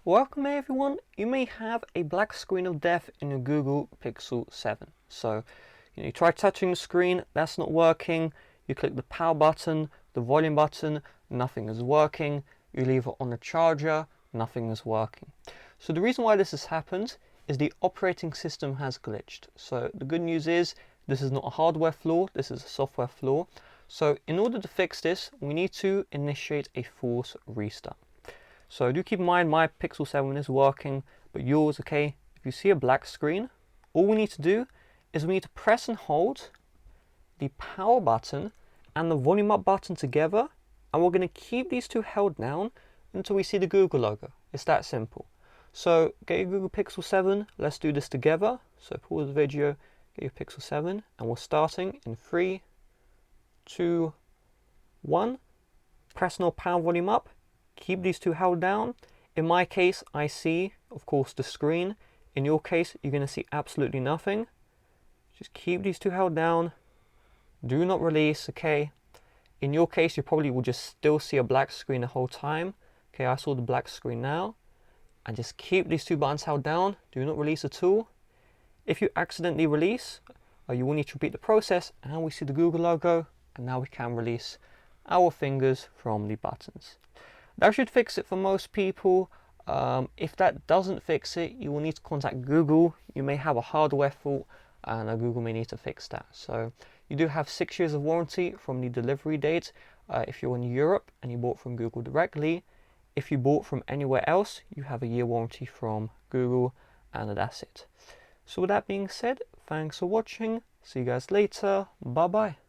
Welcome everyone. You may have a black screen of death in your Google Pixel 7. So, you try touching the screen, that's not working. You click the power button, the volume button, nothing is working. You leave it on the charger, nothing is working. So the reason why this has happened is the operating system has glitched. So the good news is this is not a hardware flaw, this is a software flaw. So in order to fix this, we need to initiate a force restart. So do keep in mind my Pixel 7 is working, but yours, okay? If you see a black screen, all we need to do is we need to press and hold the power button and the volume up button together, and we're going to keep these two held down until we see the Google logo. It's that simple. So get your Google Pixel 7, let's do this together. So pause the video, get your Pixel 7, and we're starting in 3, 2, 1. Press and hold power volume up. Keep these two held down. In my case, I see, of course, the screen. In your case, you're going to see absolutely nothing. Just keep these two held down. Do not release, okay? In your case, you probably will just still see a black screen the whole time. Okay, I saw the black screen now. And just keep these two buttons held down. Do not release at all. If you accidentally release, you will need to repeat the process, and we see the Google logo. And now we can release our fingers from the buttons. That should fix it for most people. If that doesn't fix it, you will need to contact Google. You may have a hardware fault and Google may need to fix that. So you do have 6 years of warranty from the delivery date if you're in Europe and you bought from Google directly. If you bought from anywhere else, you have a year warranty from Google, and that's it. So with that being said, thanks for watching. See you guys later. Bye bye.